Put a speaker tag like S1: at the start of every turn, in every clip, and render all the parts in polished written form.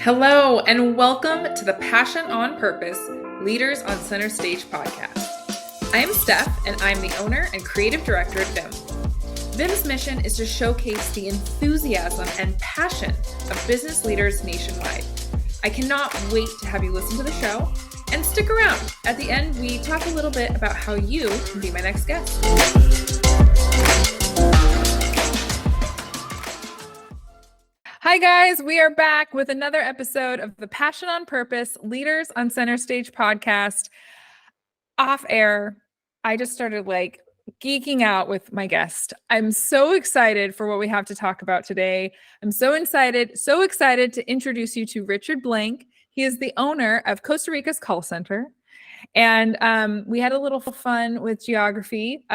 S1: Hello, and welcome to the Passion on Purpose Leaders on Center Stage podcast. I am Steph, and I'm the owner and creative director at VIM. VIM's mission is to showcase the enthusiasm and passion of business leaders nationwide. I cannot wait to have you listen to the show, and stick around. At the end, we talk a little bit about how you can be my next guest. Hi guys, we are back with another episode of the Passion on Purpose Leaders on Center Stage podcast. Off air, I just started geeking out with my guest. I'm so excited for what we have to talk about today. I'm so excited to introduce you to Richard Blank. He is the owner of Costa Rica's call center. And we had a little fun with geography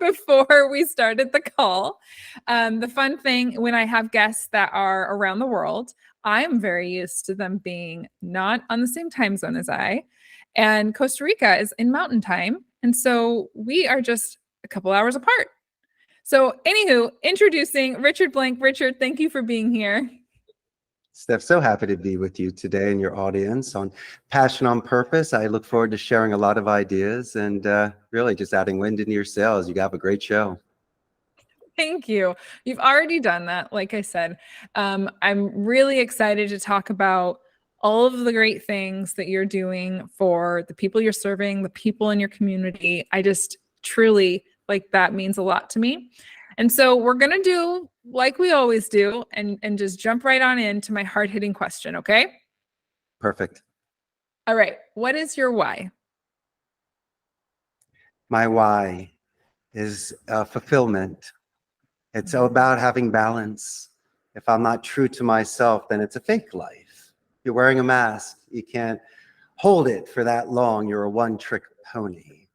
S1: before we started the call. The fun thing when I have guests that are around the world, I'm very used to them being not on the same time zone as I. And Costa Rica is in mountain time. And so we are just a couple hours apart. So anywho, introducing Richard Blank. Richard, thank you for being here.
S2: Steph, so happy to be with you today and your audience on Passion on Purpose. I look forward to sharing a lot of ideas and really just adding wind into your sails. You have a great show.
S1: Thank you. You've already done that. Like I said, I'm really excited to talk about all of the great things that you're doing for the people you're serving, the people in your community. I just truly that means a lot to me. And so we're going to do like we always do and just jump right on into my hard-hitting question, okay?
S2: Perfect.
S1: All right. What is your why?
S2: My why is fulfillment. It's about having balance. If I'm not true to myself, then it's a fake life. You're wearing a mask. You can't hold it for that long. You're a one-trick pony.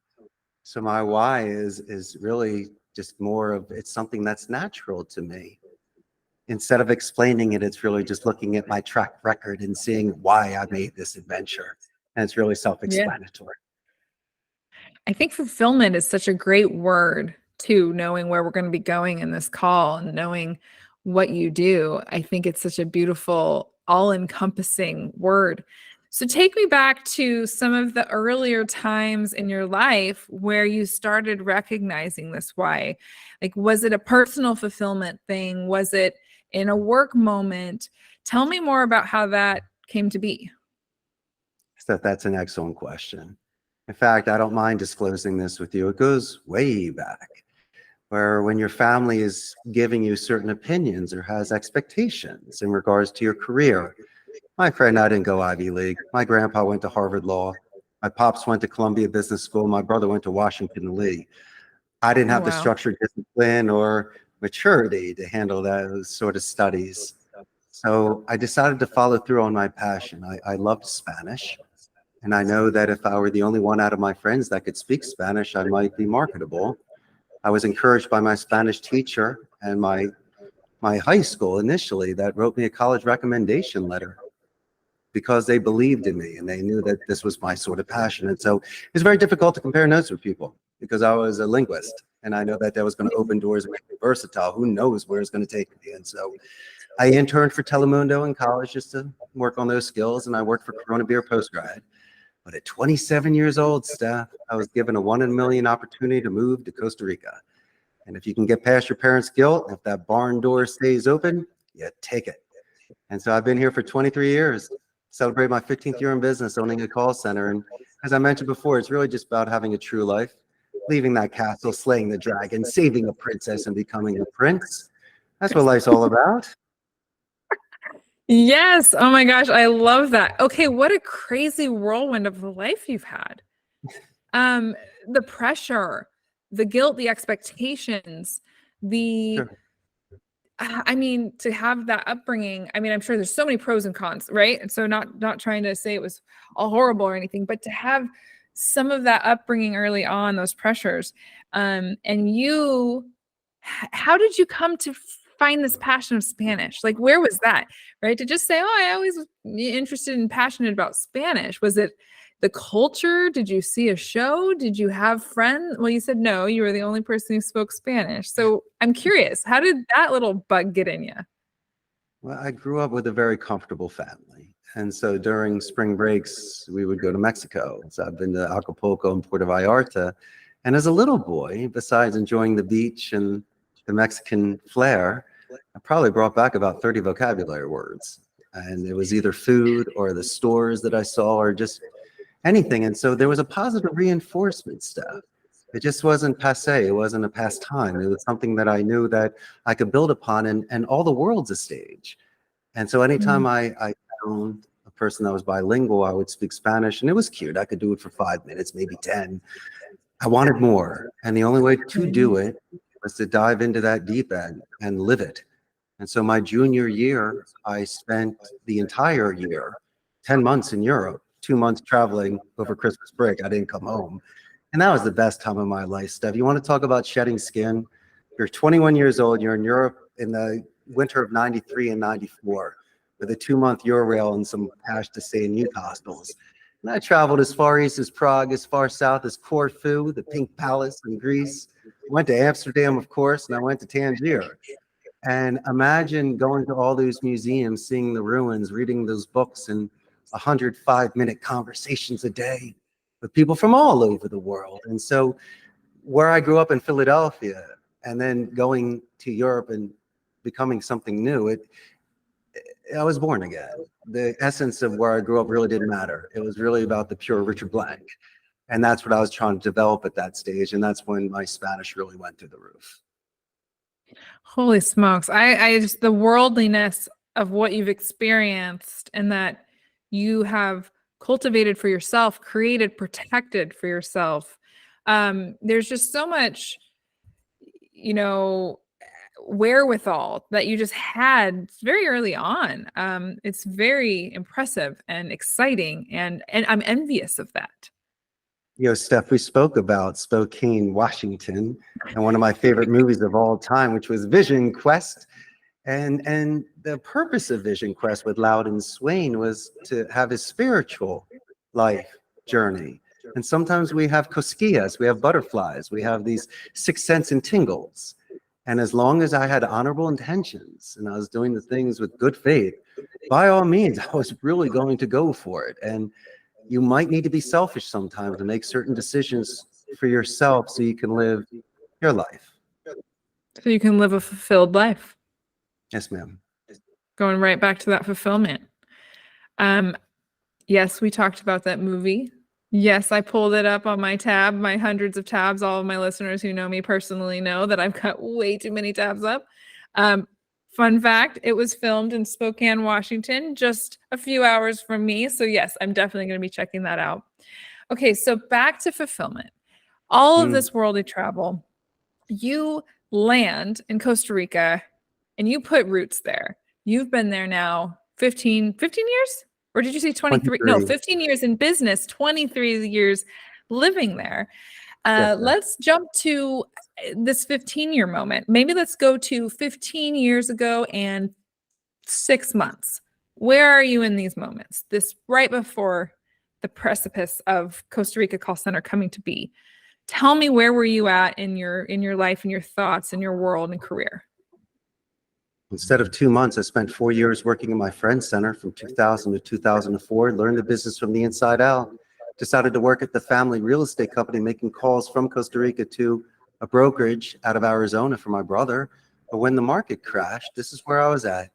S2: So my why is really just more of, it's something that's natural to me. Instead of explaining it, it's really just looking at my track record and seeing why I made this adventure. And it's really self-explanatory.
S1: I think fulfillment is such a great word too, knowing where we're going to be going in this call and knowing what you do. I think it's such a beautiful, all-encompassing word. So take me back to some of the earlier times in your life where you started recognizing this why. Was it a personal fulfillment thing? Was it in a work moment? Tell me more about how that came to be.
S2: That's an excellent question. In fact, I don't mind disclosing this with you. It goes way back, where when your family is giving you certain opinions or has expectations in regards to your career. My friend, I didn't go Ivy League. My grandpa went to Harvard Law. My pops went to Columbia Business School. My brother went to Washington Lee. I didn't have the structured discipline or maturity to handle those sort of studies. So I decided to follow through on my passion. I loved Spanish. And I know that if I were the only one out of my friends that could speak Spanish, I might be marketable. I was encouraged by my Spanish teacher and my high school initially that wrote me a college recommendation letter, because they believed in me and they knew that this was my sort of passion. And so it's very difficult to compare notes with people because I was a linguist and I know that was going to open doors and make me versatile. Who knows where it's going to take me? And so I interned for Telemundo in college just to work on those skills. And I worked for Corona Beer postgrad. But at 27 years old, Steph, I was given a 1 in a million opportunity to move to Costa Rica. And if you can get past your parents' guilt, if that barn door stays open, you take it. And so I've been here for 23 years. Celebrate my 15th year in business, owning a call center. And as I mentioned before, it's really just about having a true life, leaving that castle, slaying the dragon, saving a princess and becoming a prince. That's what life's all about.
S1: Yes. Oh my gosh. I love that. Okay. What a crazy whirlwind of a life you've had. The pressure, the guilt, the expectations,
S2: Sure.
S1: To have that upbringing, I'm sure there's so many pros and cons, right? And so not trying to say it was all horrible or anything, but to have some of that upbringing early on, those pressures, and how did you come to find this passion of Spanish? Where was that, right? To just say, I always was interested and passionate about Spanish. Was it the culture? Did you see a show? Did you have friends? Well, you said no, you were the only person who spoke Spanish. So I'm curious, how did that little bug get in you?
S2: Well, I grew up with a very comfortable family. And so during spring breaks, we would go to Mexico. So I've been to Acapulco and Puerto Vallarta. And as a little boy, besides enjoying the beach and the Mexican flair, I probably brought back about 30 vocabulary words. And it was either food or the stores that I saw or just anything. And so there was a positive reinforcement stuff. It just wasn't passe. It wasn't a pastime. It was something that I knew that I could build upon, and all the world's a stage. And so anytime I found a person that was bilingual, I would speak Spanish, and it was cute. I could do it for 5 minutes, maybe 10. I wanted more. And the only way to do it was to dive into that deep end and live it. And so my junior year, I spent the entire year, 10 months in Europe, 2 months traveling over Christmas break. I didn't come home. And that was the best time of my life, Steph. You want to talk about shedding skin? You're 21 years old. You're in Europe in the winter of 93 and 94 with a 2-month Eurail and some cash to stay in youth hostels. And I traveled as far east as Prague, as far south as Corfu, the Pink Palace in Greece. Went to Amsterdam, of course, and I went to Tangier. And imagine going to all those museums, seeing the ruins, reading those books, and 105-minute conversations a day with people from all over the world. And so where I grew up in Philadelphia and then going to Europe and becoming something new, I was born again. The essence of where I grew up really didn't matter. It was really about the pure Richard Blank. And that's what I was trying to develop at that stage. And that's when my Spanish really went through the roof.
S1: Holy smokes. I just, the worldliness of what you've experienced and that you have cultivated for yourself, created, protected for yourself. There's just so much, wherewithal that you just had very early on. It's very impressive and exciting, and I'm envious of that.
S2: Steph, we spoke about Spokane, Washington, and one of my favorite movies of all time, which was Vision Quest. And the purpose of Vision Quest with Loudon Swain was to have a spiritual life journey. And sometimes we have cosquillas, we have butterflies, we have these sixth sense and tingles. And as long as I had honorable intentions and I was doing the things with good faith, by all means, I was really going to go for it. And you might need to be selfish sometimes to make certain decisions for yourself so you can live your life.
S1: So you can live a fulfilled life.
S2: Yes, ma'am.
S1: Going right back to that fulfillment. Yes, we talked about that movie. Yes, I pulled it up on my tab, my hundreds of tabs. All of my listeners who know me personally know that I've got way too many tabs up. Fun fact, it was filmed in Spokane, Washington, just a few hours from me. So yes, I'm definitely going to be checking that out. Okay, so back to fulfillment. All of this worldly travel, you land in Costa Rica and you put roots there. You've been there now 15 years? Or did you say 23? No, 15 years in business, 23 years living there.
S2: Yes,
S1: let's jump to this 15-year moment. Maybe let's go to 15 years ago and 6 months. Where are you in these moments? This right before the precipice of Costa Rica Call Center coming to be. Tell me, where were you at in your life and your thoughts and your world and career?
S2: Instead of 2 months, I spent 4 years working in my friend's center from 2000 to 2004, learned the business from the inside out, decided to work at the family real estate company, making calls from Costa Rica to a brokerage out of Arizona for my brother. But when the market crashed, this is where I was at.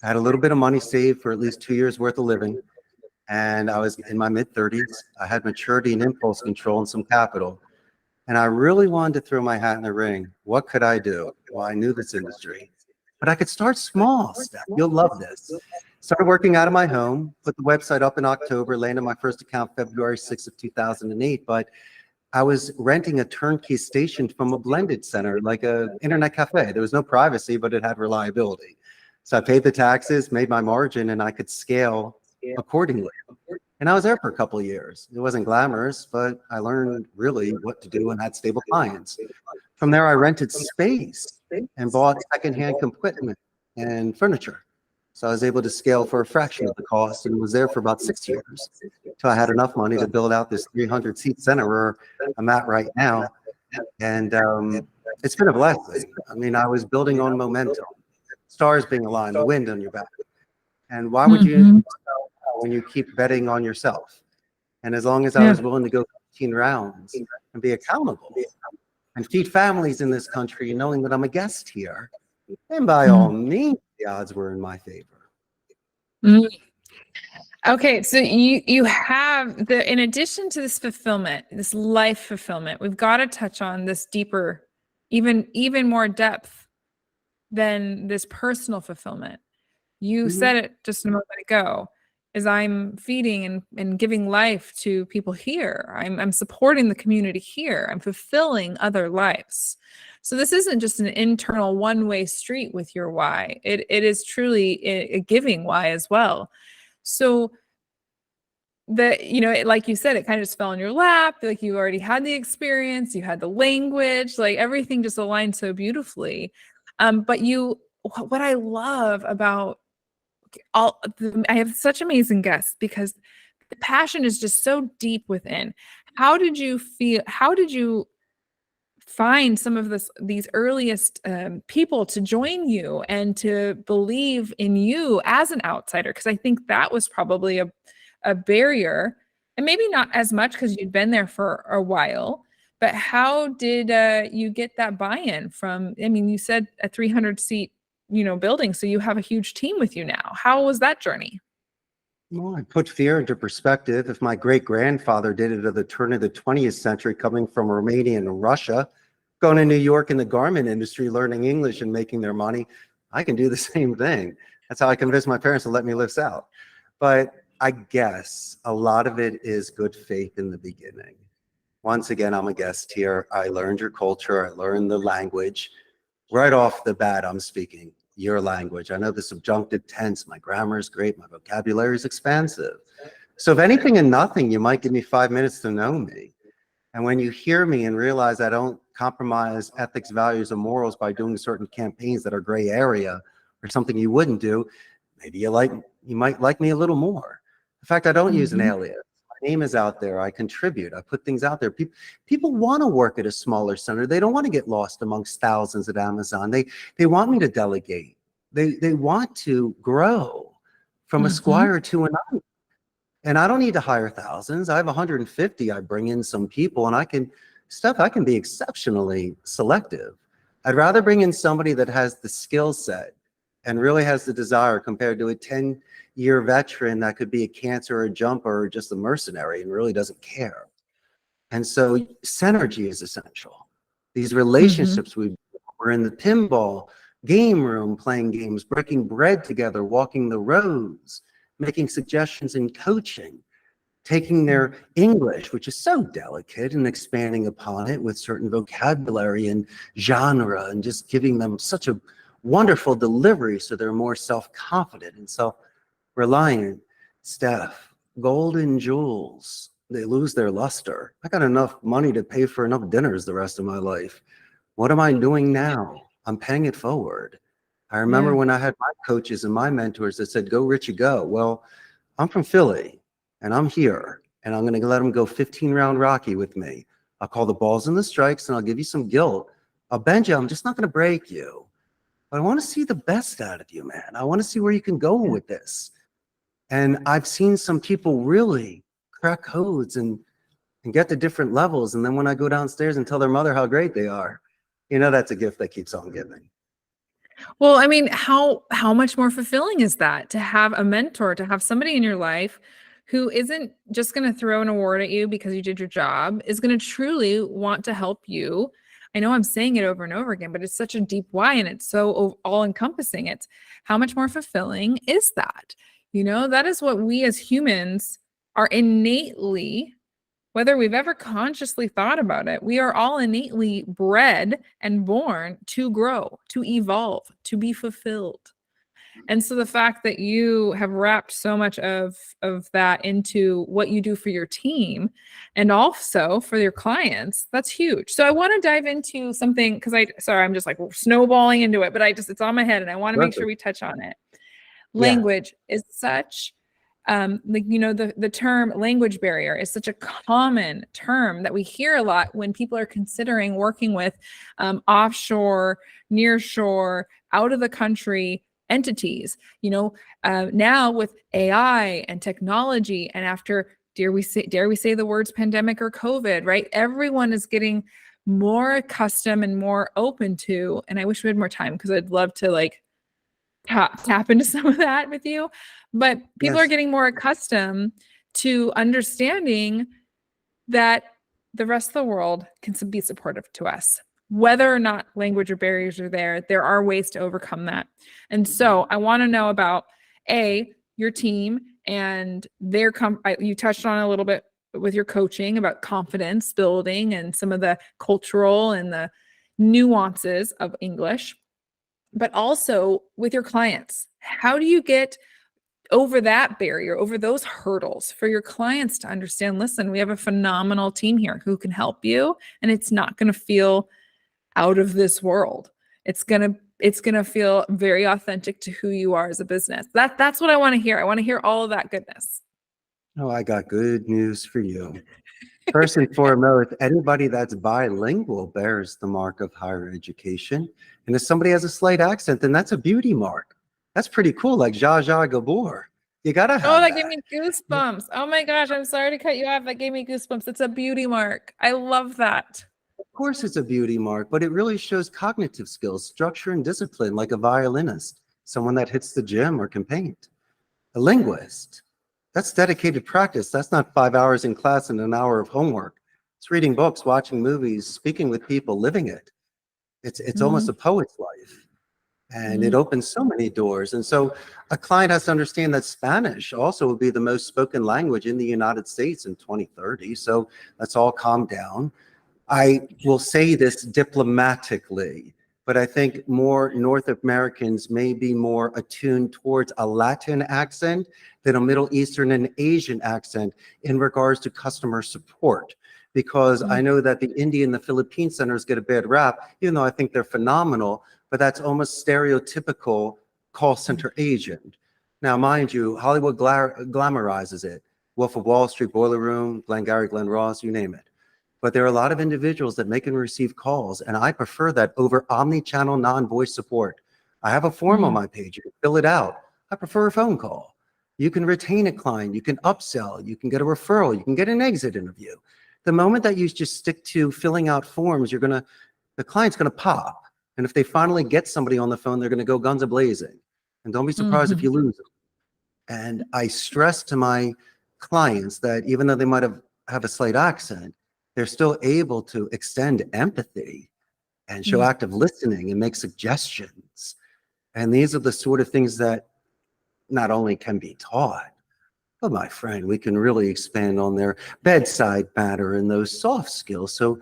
S2: I had a little bit of money saved for at least 2 years worth of living. And I was in my mid-30s. I had maturity and impulse control and some capital. And I really wanted to throw my hat in the ring. What could I do? Well, I knew this industry. But I could start small, Steph. You'll love this. Started working out of my home, put the website up in October, landed my first account February 6th of 2008. But I was renting a turnkey station from a blended center, like an internet cafe. There was no privacy, but it had reliability. So I paid the taxes, made my margin, and I could scale accordingly. And I was there for a couple of years. It wasn't glamorous, but I learned really what to do and had stable clients. From there, I rented space and bought secondhand equipment and furniture. So I was able to scale for a fraction of the cost and was there for about 6 years until I had enough money to build out this 300-seat center where I'm at right now. And it's been a blessing. I mean, I was building on momentum. stars being aligned, the wind on your back. And why would you
S1: Mhm.
S2: when you keep betting on yourself? And as long as I
S1: Yeah.
S2: was willing to go 15 rounds and be accountable and feed families in this country, knowing that I'm a guest here, then by all means, the odds were in my favor.
S1: Mm. Okay, so you have in addition to this fulfillment, this life fulfillment, we've got to touch on this deeper, even more depth than this personal fulfillment. You said it just a moment ago, is I'm feeding and giving life to people here. I'm supporting the community here. I'm fulfilling other lives. So this isn't just an internal one-way street with your why. It is truly a giving why as well. So like you said, it kind of just fell in your lap. Like you already had the experience, you had the language, like everything just aligned so beautifully. But what I love about I have such amazing guests because the passion is just so deep within. How did you feel? How did you find some of these earliest people to join you and to believe in you as an outsider? Because I think that was probably a barrier, and maybe not as much because you'd been there for a while. But how did you get that buy-in from? I mean, you said a 300-seat, building, so you have a huge team with you now. How was that journey?
S2: Well, I put fear into perspective. If my great-grandfather did it at the turn of the 20th century, coming from Romania and Russia, going to New York in the garment industry, learning English and making their money, I can do the same thing. That's how I convinced my parents to let me live south. But I guess a lot of it is good faith in the beginning. Once again, I'm a guest here. I learned your culture. I learned the language. Right off the bat, I'm speaking your language. I know the subjunctive tense. My grammar is great. My vocabulary is expansive. So if anything and nothing, you might give me 5 minutes to know me. And when you hear me and realize I don't compromise ethics, values, and morals by doing certain campaigns that are gray area or something you wouldn't do, maybe you might like me a little more. In fact, I don't use an alias. My name is out there. I contribute. I put things out there. People want to work at a smaller center. They don't want to get lost amongst thousands at Amazon. They want me to delegate. They want to grow from a squire to an onion. And I don't need to hire thousands. I have 150. I bring in some people, and I can be exceptionally selective. I'd rather bring in somebody that has the skill set and really has the desire compared to a 10-year veteran that could be a cancer or a jumper or just a mercenary and really doesn't care. And so synergy is essential. These relationships we're in the pinball game room, playing games, breaking bread together, walking the roads, making suggestions in coaching, taking their English, which is so delicate, and expanding upon it with certain vocabulary and genre, and just giving them such a wonderful delivery so they're more self-confident and self-reliant. Steph, golden jewels, they lose their luster. I got enough money to pay for enough dinners the rest of my life. What am I doing now? I'm paying it forward. I remember when I had my coaches and my mentors that said, go Richie, go. Well, I'm from Philly and I'm here and I'm going to let them go 15-round Rocky with me. I'll call the balls and the strikes and I'll give you some guilt. I'll bend you. I'm just not going to break you. But I want to see the best out of you, man. I want to see where you can go with this. And I've seen some people really crack codes and get to different levels. And then when I go downstairs and tell their mother how great they are, that's a gift that keeps on giving.
S1: Well, I mean, how much more fulfilling is that to have a mentor, to have somebody in your life who isn't just going to throw an award at you because you did your job, is going to truly want to help you. I know I'm saying it over and over again, but it's such a deep why and it's so all encompassing. It's how much more fulfilling is that? That is what we as humans are innately, whether we've ever consciously thought about it, we are all innately bred and born to grow, to evolve, to be fulfilled. And so the fact that you have wrapped so much of that into what you do for your team and also for your clients, that's huge. So I want to dive into something because I'm just like snowballing into it, but it's on my head and I want to make sure we touch on it. Language is such Like, the term language barrier is such a common term that we hear a lot when people are considering working with offshore, nearshore, out of the country entities. Now with AI and technology, and after dare we say the words pandemic or COVID, right? Everyone is getting more accustomed and more open to, and I wish we had more time because I'd love to like tap into some of that with you. But people are getting more accustomed to understanding that the rest of the world can be supportive to us. Whether or not language or barriers are there are ways to overcome that. And so I want to know about your team and you touched on a little bit with your coaching about confidence building and some of the cultural and the nuances of English, but also with your clients. How do you get over that barrier, over those hurdles for your clients to understand, listen, we have a phenomenal team here who can help you, and it's not going to feel out of this world. It's going to feel very authentic to who you are as a business. That's what I want to hear. I want to hear all of that goodness.
S2: Oh, I got good news for you. First and foremost, anybody that's bilingual bears the mark of higher education. And if somebody has a slight accent, then that's a beauty mark. That's pretty cool, like Zsa Zsa Gabor. You gotta have
S1: that gave me goosebumps. Oh my gosh, I'm sorry to cut you off. That gave me goosebumps. It's a beauty mark. I love that.
S2: Of course it's a beauty mark, but it really shows cognitive skills, structure, and discipline, like a violinist, someone that hits the gym or can paint. A linguist, that's dedicated practice. That's not 5 hours in class and an hour of homework. It's reading books, watching movies, speaking with people, living it. It's almost a poet's life. And it opens so many doors. And so a client has to understand that Spanish also will be the most spoken language in the United States in 2030. So let's all calm down. I will say this diplomatically, but I think more North Americans may be more attuned towards a Latin accent than a Middle Eastern and Asian accent in regards to customer support. Because I know that the India and the Philippine centers get a bad rap, even though I think they're phenomenal, but that's almost stereotypical call center agent. Now, mind you, Hollywood glamorizes it. Wolf of Wall Street, Boiler Room, Glengarry Glen Ross, you name it. But there are a lot of individuals that make and receive calls, and I prefer that over omni-channel non-voice support. I have a form on my page. You can fill it out. I prefer a phone call. You can retain a client. You can upsell. You can get a referral. You can get an exit interview. The moment that you just stick to filling out forms, the client's gonna pop. And if they finally get somebody on the phone, they're gonna go guns a-blazing. And don't be surprised if you lose them. And I stress to my clients that even though they might have a slight accent, they're still able to extend empathy and show active listening and make suggestions. And these are the sort of things that not only can be taught, but my friend, we can really expand on their bedside manner and those soft skills. So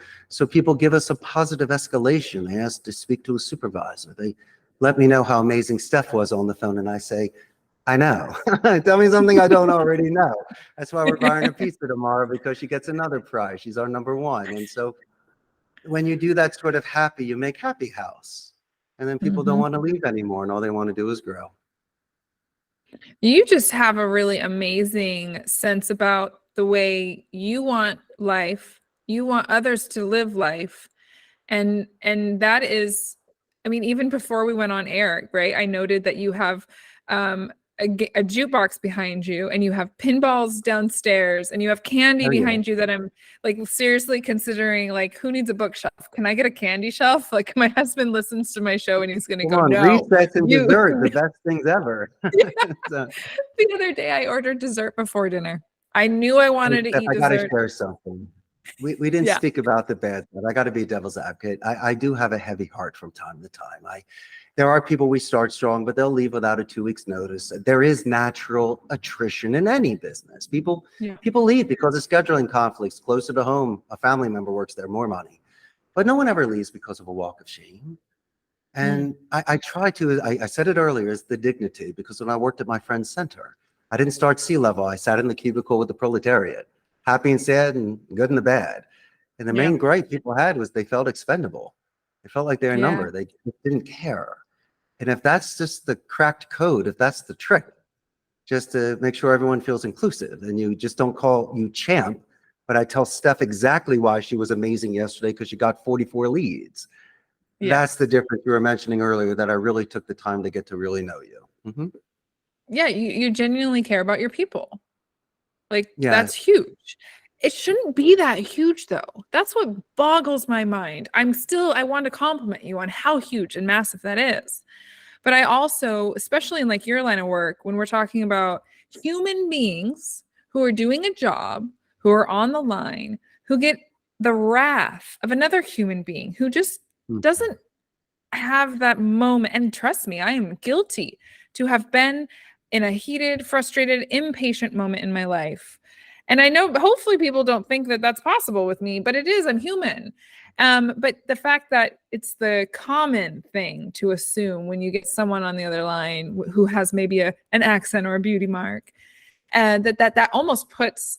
S2: people give us a positive escalation. They ask to speak to a supervisor. They let me know how amazing Steph was on the phone, and I say, I know. Tell me something I don't already know. That's why we're buying a pizza tomorrow, because she gets another prize. She's our #1. And so when you do that sort of happy, you make happy house. And then people don't want to leave anymore, and all they want to do is grow.
S1: You just have a really amazing sense about the way you want life. You want others to live life. And that is, I mean, even before we went on air, right? I noted that you have a jukebox behind you, and you have pinballs downstairs, and you have candy behind you that I'm like seriously considering, like, who needs a bookshelf? Can I get a candy shelf? Like, my husband listens to my show and he's going to go, no.
S2: Recess and dessert, the best things ever.
S1: So, the other day I ordered dessert before dinner. I knew I wanted to eat dessert.
S2: I got to share something. We didn't speak about the bad, but I got to be devil's advocate. I do have a heavy heart from time to time. There are people, we start strong, but they'll leave without a 2 weeks notice. There is natural attrition in any business. People leave because of scheduling conflicts. Closer to home, a family member works there, more money. But no one ever leaves because of a walk of shame. And I try to, I said it earlier, is the dignity, because when I worked at my friend's center, I didn't start C-level. I sat in the cubicle with the proletariat, happy and sad and good and the bad. And the main gripe people had was they felt expendable. They felt like they're a number. They didn't care. And if that's just the cracked code, if that's the trick, just to make sure everyone feels inclusive. And you just don't call you champ, but I tell Steph exactly why she was amazing yesterday, because she got 44 leads. That's the difference you were mentioning earlier, that I really took the time to get to really know you.
S1: Yeah, you genuinely care about your people. Like,
S2: Yeah.
S1: that's huge. It shouldn't be that huge, though. That's what boggles my mind. I want to compliment you on how huge and massive that is. But I also, especially in like your line of work, when we're talking about human beings who are doing a job, who are on the line, who get the wrath of another human being who just doesn't have that moment. And trust me, I am guilty to have been in a heated, frustrated, impatient moment in my life. And I know hopefully people don't think that that's possible with me, but it is. I'm human. But the fact that it's the common thing to assume when you get someone on the other line who has maybe an accent or a beauty mark, that almost puts,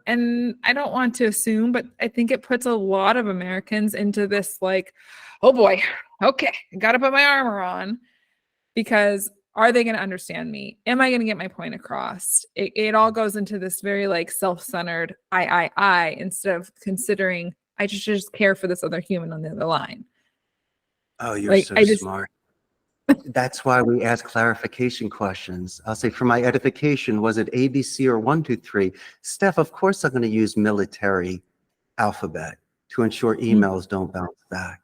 S1: and I don't want to assume, but I think it puts a lot of Americans into this like, oh boy, okay, I got to put my armor on, because are they going to understand me? Am I going to get my point across? It all goes into this very like self-centered I, instead of considering I just care for this other human on the other line.
S2: Oh, you're
S1: like,
S2: so smart. That's why we ask clarification questions. I'll say, for my edification, was it ABC or 1, 2, 3? Steph, of course I'm going to use military alphabet to ensure emails don't bounce back.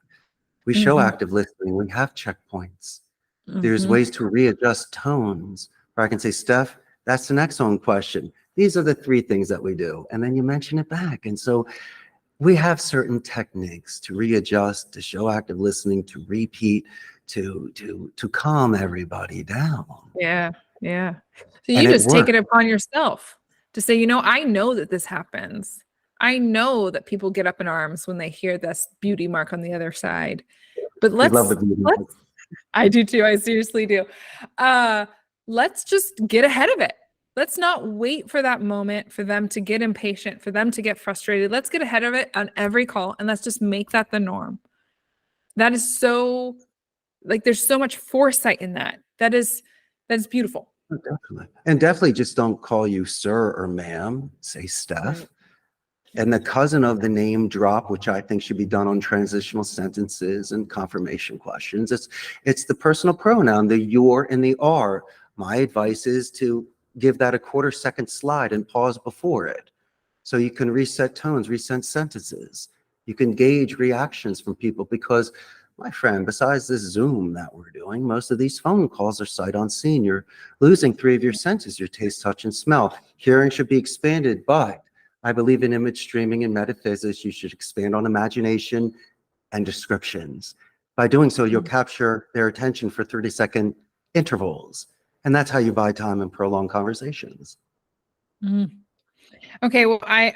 S2: We show active listening. We have checkpoints. There's ways to readjust tones, where I can say, Steph, that's an excellent question. These are the 3 things that we do. And then you mention it back. And so we have certain techniques to readjust, to show active listening, to repeat, to calm everybody down.
S1: Yeah. So you just take it upon yourself to say, I know that this happens. I know that people get up in arms when they hear this beauty mark on the other side. But let's I do too. I seriously do. Let's just get ahead of it. Let's not wait for that moment for them to get impatient, for them to get frustrated. Let's get ahead of it on every call, and let's just make that the norm. That is so, like, there's so much foresight in that. That is beautiful.
S2: Oh, definitely. And definitely just don't call you sir or ma'am. Say Steph. Right. And the cousin of the name drop, which I think should be done on transitional sentences and confirmation questions. It's the personal pronoun, the your and the are. My advice is to give that a 1/4 second slide and pause before it. So you can reset tones, reset sentences. You can gauge reactions from people, because, my friend, besides this Zoom that we're doing, most of these phone calls are sight unseen. You're losing 3 of your senses, your taste, touch, and smell. Hearing should be expanded, but I believe in image streaming and metaphysics. You should expand on imagination and descriptions. By doing so, you'll capture their attention for 30-second intervals. And that's how you buy time and prolong conversations.
S1: Okay, well, I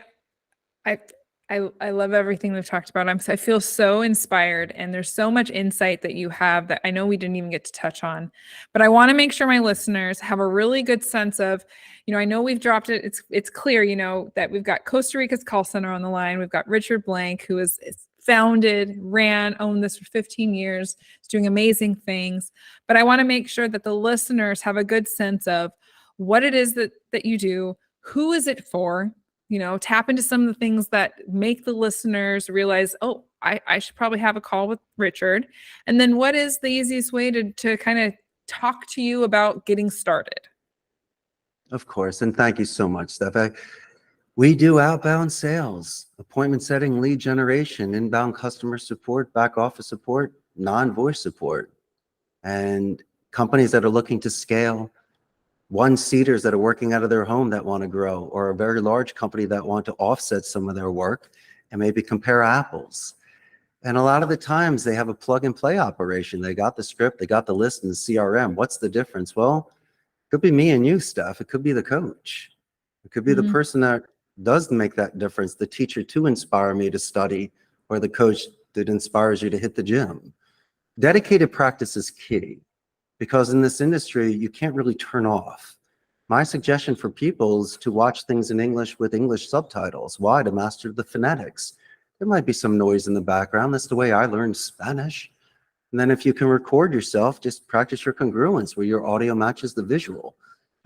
S1: love everything we've talked about. I feel so inspired, and there's so much insight that you have that I know we didn't even get to touch on, but I want to make sure my listeners have a really good sense of, I know we've dropped it. It's clear, that we've got Costa Rica's call center on the line. We've got Richard Blank, who is founded, owned this for 15 years. Is doing amazing things. But I want to make sure that the listeners have a good sense of what it is that you do. Who is it for? Tap into some of the things that make the listeners realize, oh, I should probably have a call with Richard. And then what is the easiest way to kind of talk to you about getting started?
S2: Of course. And thank you so much, Steph. We do outbound sales, appointment setting, lead generation, inbound customer support, back office support, non-voice support, and companies that are looking to scale, one-seaters that are working out of their home that want to grow, or a very large company that want to offset some of their work and maybe compare apples. And a lot of the times they have a plug-and-play operation. They got the script, they got the list in the CRM. What's the difference? Well, it could be me and you, Steph. It could be the coach. It could be the person that does make that difference, the teacher to inspire me to study, or the coach that inspires you to hit the gym. Dedicated practice is key, because in this industry, you can't really turn off. My suggestion for people is to watch things in English with English subtitles. Why? To master the phonetics. There might be some noise in the background. That's the way I learned Spanish. And then if you can record yourself, just practice your congruence, where your audio matches the visual.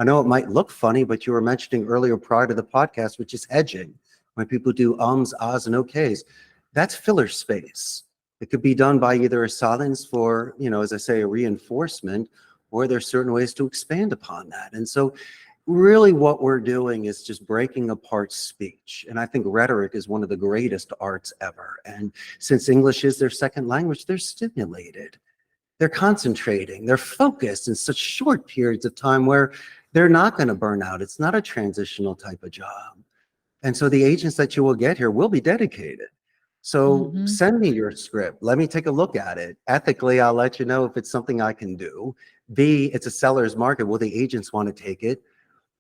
S2: I know it might look funny, but you were mentioning earlier prior to the podcast, which is hedging. When people do ums, ahs, and okays, that's filler space. It could be done by either a silence for, as I say, a reinforcement, or there's certain ways to expand upon that. And so really what we're doing is just breaking apart speech. And I think rhetoric is one of the greatest arts ever. And since English is their second language, they're stimulated. They're concentrating. They're focused in such short periods of time where they're not going to burn out. It's not a transitional type of job. And so the agents that you will get here will be dedicated. So send me your script. Let me take a look at it. Ethically, I'll let you know if it's something I can do. B, it's a seller's market. Will the agents want to take it?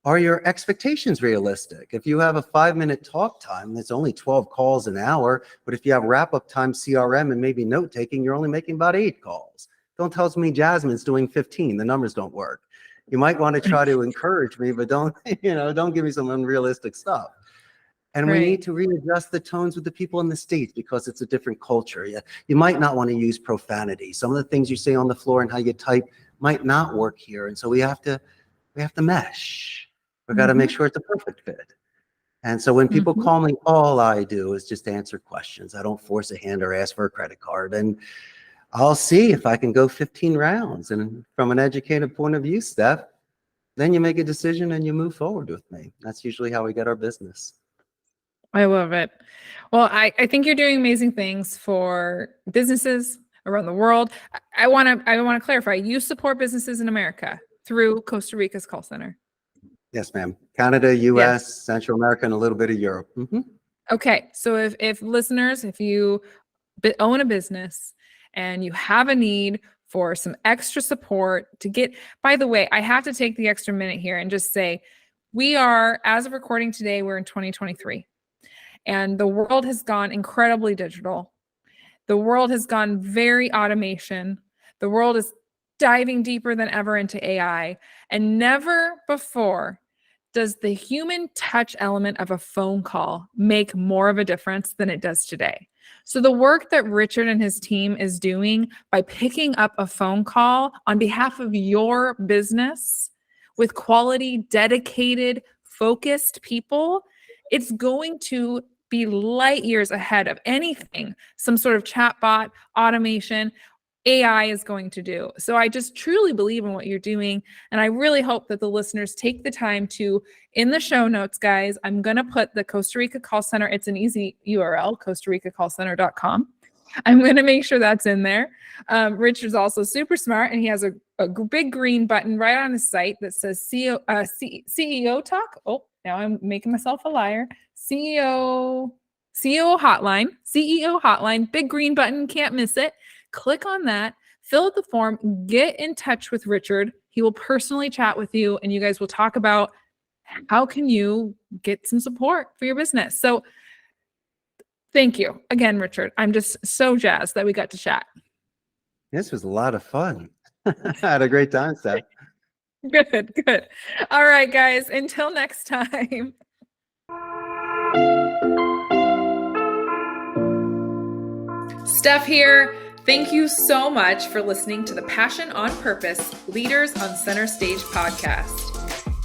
S2: Are your expectations realistic? If you have a 5-minute talk time, it's only 12 calls an hour. But if you have wrap-up time, CRM, and maybe note-taking, you're only making about 8 calls. Don't tell me Jasmine's doing 15. The numbers don't work. You might want to try to encourage me, but don't give me some unrealistic stuff. And we need to readjust the tones with the people in the States because it's a different culture. You might not want to use profanity. Some of the things you say on the floor and how you type might not work here. And so we have to mesh. We've got to make sure it's a perfect fit. And so when people call me, all I do is just answer questions. I don't force a hand or ask for a credit card. And I'll see if I can go 15 rounds. And from an educated point of view, Steph, then you make a decision and you move forward with me. That's usually how we get our business.
S1: I love it. Well, I think you're doing amazing things for businesses around the world. I want to clarify, you support businesses in America through Costa Rica's call center.
S2: Yes, ma'am. Canada, US, Central America, and a little bit of Europe.
S1: Okay. So if listeners, if you own a business and you have a need for some extra support to get, by the way, I have to take the extra minute here and just say, we are, as of recording today, we're in 2023. And the world has gone incredibly digital. The world has gone very automation. The world is diving deeper than ever into AI. And never before does the human touch element of a phone call make more of a difference than it does today. So the work that Richard and his team is doing by picking up a phone call on behalf of your business with quality, dedicated, focused people, it's going to be light years ahead of anything some sort of chatbot, automation, AI is going to do. So I just truly believe in what you're doing. And I really hope that the listeners take the time to, in the show notes, guys, I'm going to put the Costa Rica call center. It's an easy URL, CostaRicaCallCenter.com. I'm going to make sure that's in there. Richard's also super smart, and he has a big green button right on his site that says CEO Talk. Oh, now I'm making myself a liar. CEO hotline, big green button, can't miss it. Click on that, fill out the form, get in touch with Richard. He will personally chat with you, and you guys will talk about how can you get some support for your business. So thank you again, Richard. I'm just so jazzed that we got to chat.
S2: This was a lot of fun. I had a great time, Steph.
S1: Good. All right, guys, until next time. Steph here. Thank you so much for listening to the Passion on Purpose Leaders on Center Stage podcast.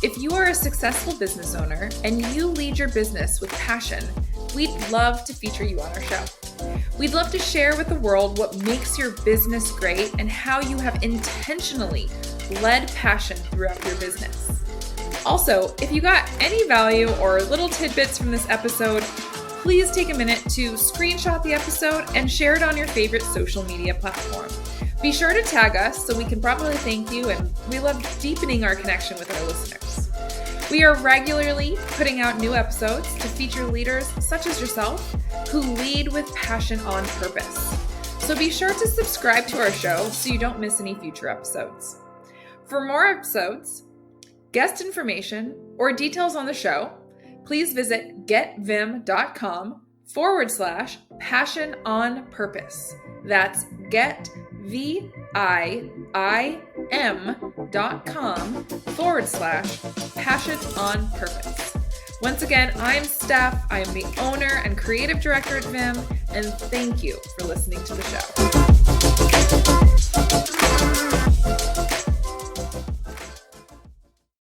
S1: If you are a successful business owner and you lead your business with passion, we'd love to feature you on our show. We'd love to share with the world what makes your business great and how you have intentionally led passion throughout your business. Also, if you got any value or little tidbits from this episode, please take a minute to screenshot the episode and share it on your favorite social media platform. Be sure to tag us so we can properly thank you, and we love deepening our connection with our listeners. We are regularly putting out new episodes to feature leaders such as yourself who lead with passion on purpose. So be sure to subscribe to our show so you don't miss any future episodes. For more episodes, guest information, or details on the show, please visit getvim.com/passion on purpose. That's getvim.com/passion on purpose. Once again, I'm Steph. I am the owner and creative director at Vim, and thank you for listening to the show.